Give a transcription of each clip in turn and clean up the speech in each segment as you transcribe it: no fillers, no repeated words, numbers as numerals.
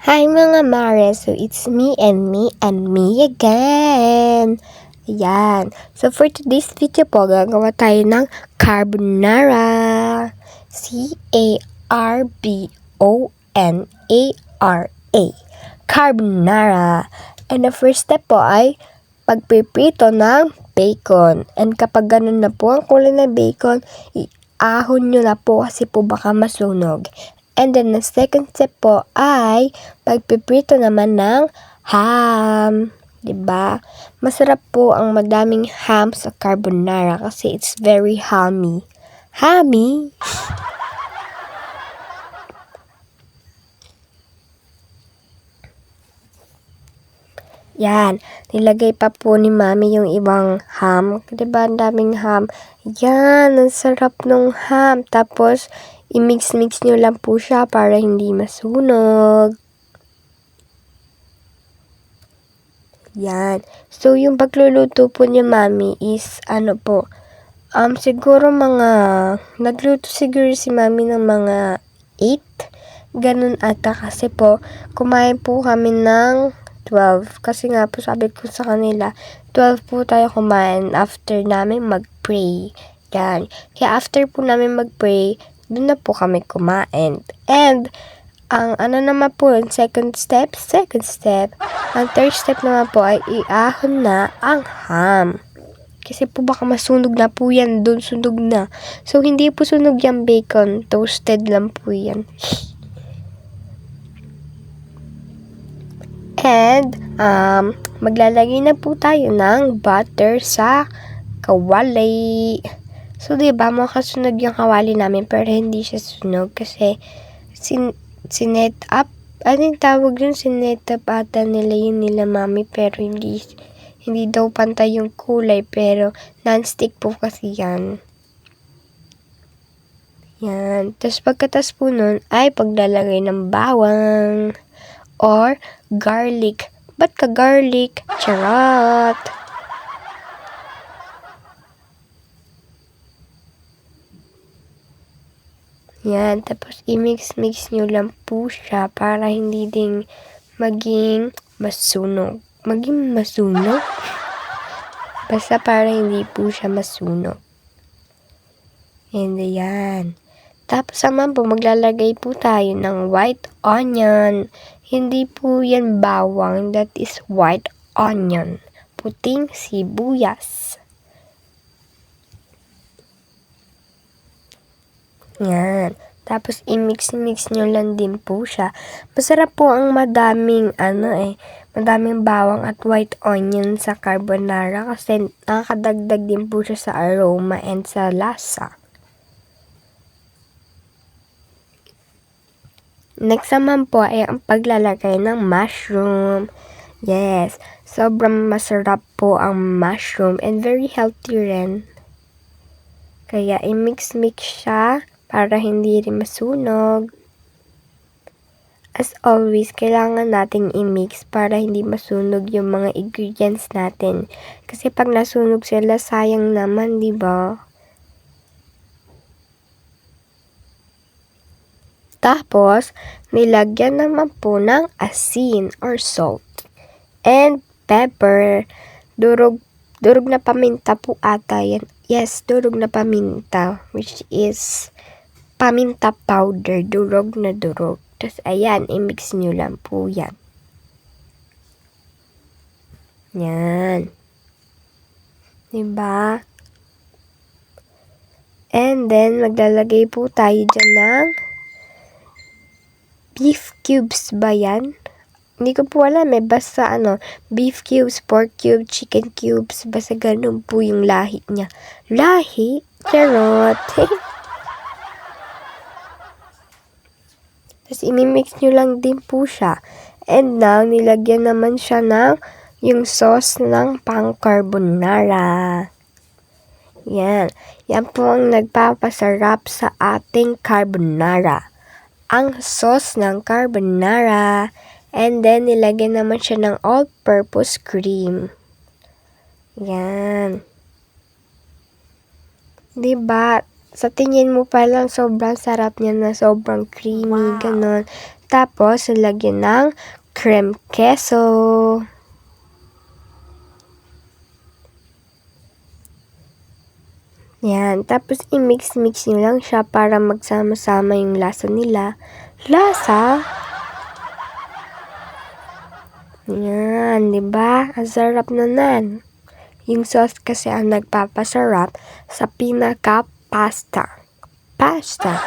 Hi mga mare! So it's me and me again! Ayan. So for today's video po, gagawa tayo ng carbonara. C-A-R-B-O-N-A-R-A. Carbonara. And the first step po ay pagpiprito ng bacon. And kapag ganun na po ang kulay ng bacon, iahon nyo na po kasi po baka masunog. And then, the second step po ay pagpiprito naman ng ham. 'Di ba? Masarap po ang madaming ham sa carbonara kasi it's very hammy. Hammy? Yan. Nilagay pa po ni Mami yung ibang ham. 'Di ba? Ang daming ham. Yan. Ang sarap ng ham. Tapos, i-mix-mix nyo lang po siya para hindi masunog. Yan. So, yung pagluluto po ni Mami is, siguro nagluto siguro si Mami ng mga 8. Ganun ata kasi po, kumain po kami ng 12. Kasi nga po sabi ko sa kanila, 12 po tayo kumain after namin mag-pray. Yan. Kaya after po namin mag-pray, doon na po kami kumain. And, ang naman po, second step. Ang third step naman po ay iahon na ang ham. Kasi po baka masunog na po yan, doon sunog na. So, hindi po sunog yung bacon, toasted lang po yan. And, maglalagay na po tayo ng butter sa kawali. So, diba, makasunog yung kawali namin, pero hindi siya sunog kasi sinet up, anong tawag yun? Sinet up ata nila yun nila Mami, pero hindi daw pantay yung kulay, pero non-stick po kasi yan. Yan. Tapos pagkatas po nun, ay paglalagay ng bawang or garlic. Ba't ka garlic? Charot! Yan. Tapos i-mix-mix nyo lang po siya para hindi din maging masunog. Basta para hindi po siya masunog. And yan. Tapos naman po, maglalagay po tayo ng white onion. Hindi po yan bawang. That is white onion. Puting sibuyas. Yan. Tapos, i-mix nyo lang din po siya. Masarap po ang madaming bawang at white onion sa carbonara kasi nakakadagdag din po siya sa aroma and sa lasa. Next naman po ay ang paglalagay ng mushroom. Yes, sobrang masarap po ang mushroom and very healthy rin. Kaya i-mix siya para hindi rin masunog. As always, kailangan nating i-mix para hindi masunog yung mga ingredients natin. Kasi pag nasunog sila, sayang naman, di ba? Tapos, nilagyan naman po ng asin or salt. And pepper. Durog na paminta po ata yan. Yes, durog na paminta. Which is paminta powder. Durog na durog. Tapos, ayan, i-mix nyo lang po yan. Yan. Diba? And then, maglalagay po tayo dyan ng beef cubes ba yan? Hindi ko po alam basta beef cubes, pork cube, chicken cubes, basta ganun po yung lahi niya. Lahi? Charot! Tapos imimix nyo lang din po siya. And now, nilagyan naman siya ng yung sauce ng pang-carbonara. Yan. Yan po ang nagpapasarap sa ating carbonara. Ang sauce ng carbonara. And then, nilagyan naman siya ng all-purpose cream. Yan. Diba? Sa tingin mo pa lang, sobrang sarap niya na sobrang creamy, ganon. Tapos, lagyan ng cream queso. Yan. Tapos, i-mix-mix nyo lang siya para magsama-sama yung lasa nila. Lasa? Yan, diba? Ang sarap naman. Yung sauce kasi ang nagpapasarap sa pinaka-pasta. Pasta.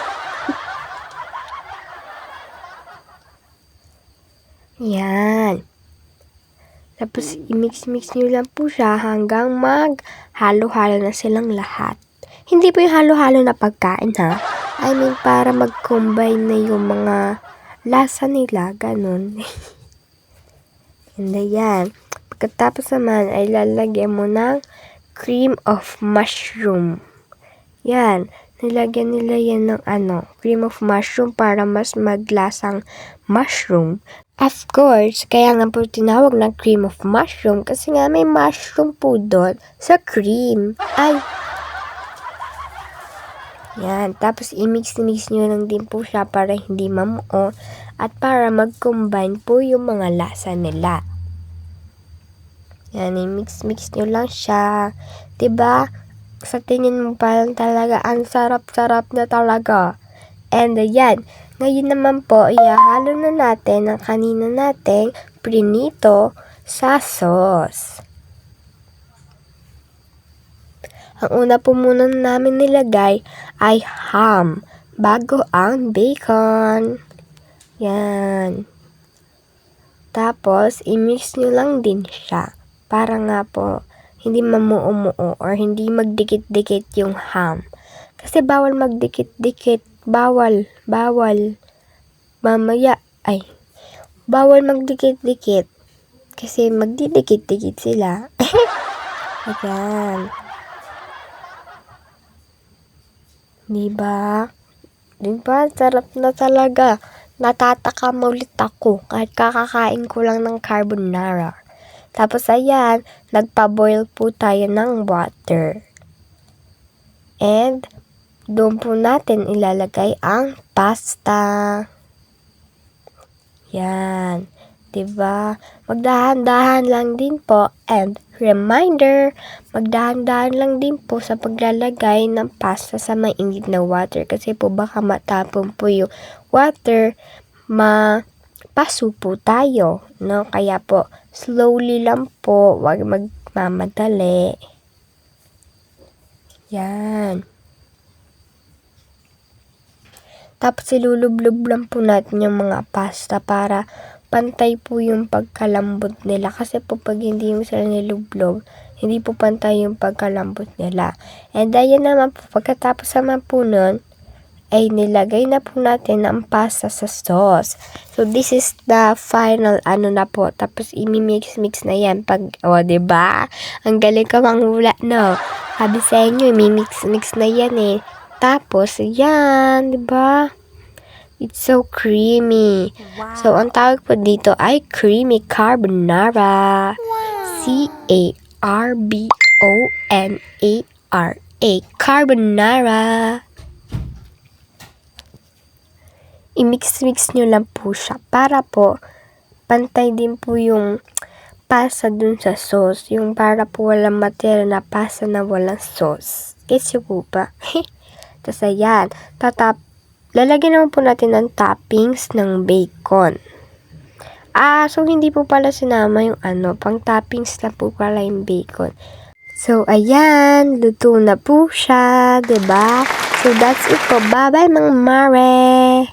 Yan. Tapos, i-mix-mix nyo lang po siya hanggang mag-halo-halo na silang lahat. Hindi po yung halo-halo na pagkain, ha? I mean, para mag-combine na yung mga lasa nila, ganun. And yan. Pagkatapos naman, ay lalagyan mo ng cream of mushroom. Yan. Nilagyan nila yan ng cream of mushroom para mas maglasang mushroom. Of course, kaya nga po tinawag na cream of mushroom kasi nga may mushroom po doon sa cream. Ay! Yan. Tapos, i-mix nyo lang din po siya para hindi mamuo at para mag-combine po yung mga lasa nila. Yan. I-mix nyo lang siya. Diba? Sa tingin mo parang talaga, ang sarap-sarap na talaga. And yan. Ngayon naman po, ihahalo na natin ang kanina nating prinito sa sauce. Ang una po muna namin nilagay ay ham, bago ang bacon. Yan. Tapos, i-mix nyo lang din siya. Para nga po, hindi mamuo-muo or hindi magdikit-dikit yung ham. Kasi bawal magdikit-dikit. Bawal. Bawal magdikit-dikit. Kasi magdidikit-dikit sila. Ayan. Diba? Sarap na talaga. Natatakam ulit ako kahit kakakain ko lang ng carbonara. Tapos ayan, nagpa-boil po tayo ng water. And, doon po natin ilalagay ang pasta. Yan. Diba? Magdahan-dahan lang din po. And, reminder, magdahan-dahan lang din po sa paglalagay ng pasta sa mainit na water. Kasi po baka matapon po yung water, mapaso po tayo. No? Kaya po, slowly lang po. Huwag magmamadali. Yan. Tapos ilulublob lang po natin yung mga pasta para pantay po yung pagkalambot nila. Kasi po pag hindi mo sila nilublob, hindi po pantay yung pagkalambot nila. And ayan naman po, pagkatapos naman po nun, ay nilagay na po natin ang pasta sa sauce. So this is the final na po. Tapos imi-mix na yan pag, diba? Ang galing ka manghula, no? Sabi sa inyo, imi-mix na yan eh. Tapos, yan, diba? It's so creamy. Wow. So, ang tawag po dito ay creamy carbonara. Wow. C-A-R-B-O-N-A-R-A. Carbonara. I-mix nyo lang po siya para po pantay din po yung pasta dun sa sauce. Yung para po walang matira na pasta na walang sauce. Gets you po ba? Tapos ayan, lalagyan naman po natin ng toppings ng bacon. So hindi po pala sinama yung pang toppings na po pala yung bacon. So ayan, luto na po siya, diba? So that's it po. Bye-bye mga mare!